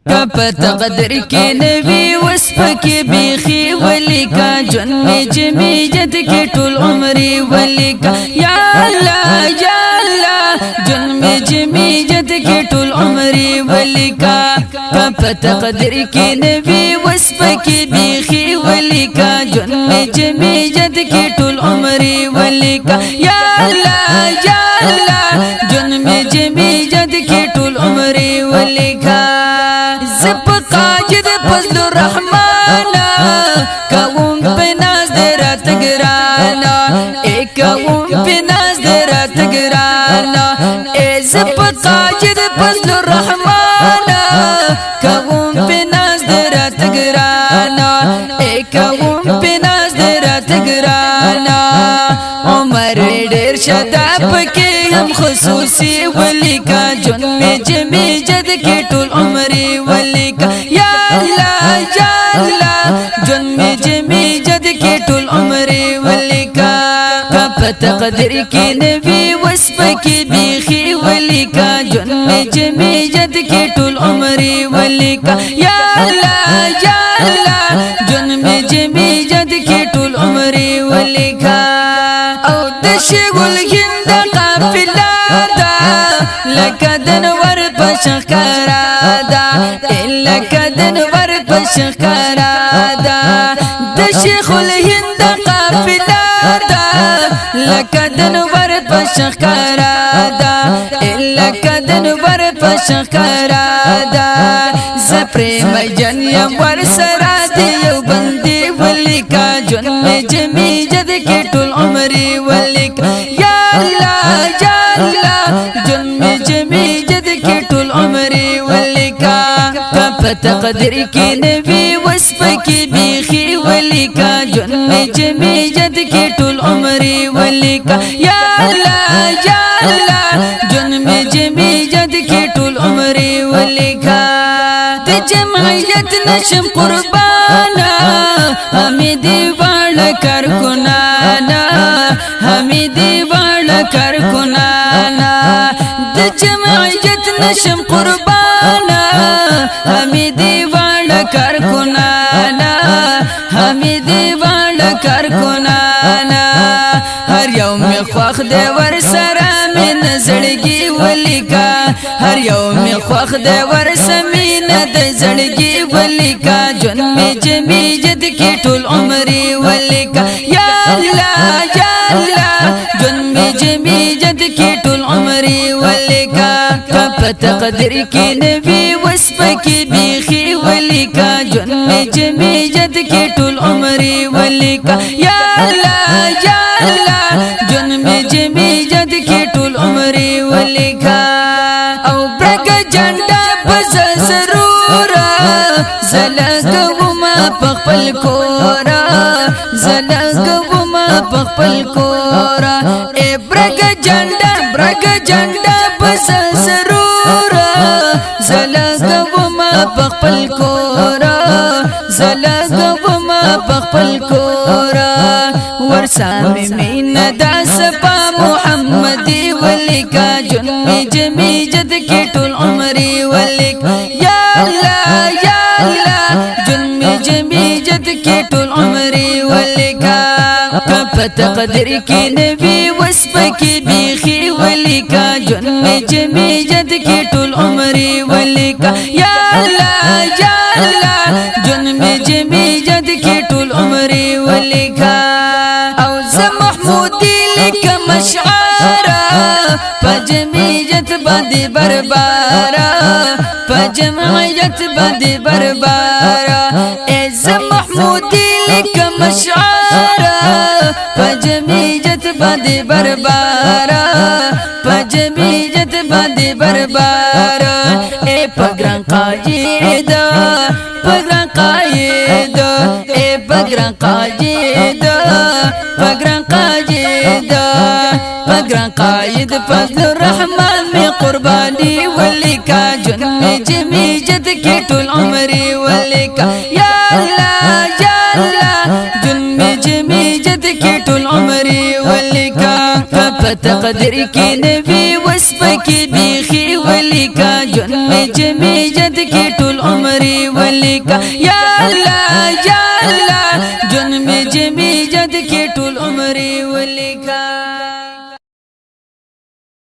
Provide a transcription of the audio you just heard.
کپ تقدر کی نبی وصف کی بیخی ولیکا جن میں جمی جد کی طول عمری ولیکا یا اللہ یا اللہ جن میں جمی جد کی طول عمری ولیکا کپ تقدر کی نبی وصف کی بیخی ولیکا جن میں جمی جد کی طول عمری ولیکا یا اللہ یا اللہ جن میں جمی جد کی طول عمری ولیکا زب قاجد فضل الرحمن کاؤں پہ ناز دیرا تگرانا اے کاؤں پہ ناز دیرا تگرانا اے زب قاجد فضل الرحمن کاؤں پہ ناز دیرا تگرانا اے کاؤں پہ ناز دیرا تگرانا عمر ڈیر شداب کے ہم خصوصی ولیکا جن میں جمی جد کی طول عمری ولیکا یا اللہ یا اللہ جن میں جمی جد کی طول عمری ولیکا کپ تقدر کی نبی وصف کی بیخی ولیکا جن میں جمی جد کی طول عمری ولیکا یا اللہ یا اللہ جن میں جمی جد کی طول عمری ولیکا او دشگل ہند قافلہ دا لکا دنور پشخ کرادا لکا دنور پشخ کرادا دشیخ الہند قافلہ دا لکا دنور پشخ کرادا لکا دنور پشخ کرادا زپری مجن یم ورسرا دیو بندی ولیکا جن میں جمی جد کی طول عمری ولیکا یا اللہ یا اللہ جن میں جمی جد کی طول عمری ولیکا کپ تقدر کی نبی وصف کی بیخی ولیکا جن میں جمی جد کی طول عمری ولیکا یا اللہ یا اللہ جن میں جمی جد کی طول عمری ولیکا تے جمعیت نشم قربانا ہمیں دیوان کر کنانا ہمیں دیوان کر کنانا تے جمعیت نشم قربانا ہمیں دیوان کر کنانا ہمیں دیوان کر کنانا ہر یوم خواخ دے ورسرا میں نزڑگی ولیکا ہر یوم خواخ دے ورسا میں نزڑگی ولیکا جن میں جمی جد کی طول عمری ولیکا یا اللہ یا اللہ جن میں جمی جد کی طول عمری ولیکا کپ تقدر کی نبی وصف کی بیخی ولیکا جن میں جمی جد کی طول عمری ولیکا یا اللہ یا اللہ جن میں جمی جد کی طول عمری ولیکا او برگ جنڈا بز ضرورا زلگوما پخپل کورا زلگوما پخپل کورا اے برگ جنڈا بز ضرورا زلگوما پخپل کورا زلگوما پخپل کورا ورسا میں مین دا سپا محمدی ولیکا جن میں جمی جد کی طول عمری ولیکا یا اللہ یا اللہ جن میں جمی جد کی طول عمری ولیکا کپ تقدر کی نبی وصف کی بیخی ولیکا جن میں جمی جد کی طول عمری ولیکا یا اللہ یا اللہ جن میں جمی جد کی طول عمری ولیکا او محمودی لکا مشعارا پجمیجت بادی بربارا پجمیجت بادی بربارا ایز محمودی لکا مشعارا پجمیجت بادی بربارا پجمیجت بادی بربارا اے پگران قائدہ پگران قائدہ اے پگران قائدہ پگران قائدہ پگران قائد فضل الرحمن میں قربانی ولیکا جن میں جمی جد کی طول عمری ولیکا یا اللہ یا اللہ جن میں جمی جد کی طول عمری ولیکا کپ تقدر کی نبی وصف کی بیخی ولیکا جن میں جمی جد کی طول عمری عمري ولیکا یا الله جن میں جمیجت کے ټول عمري ولیکا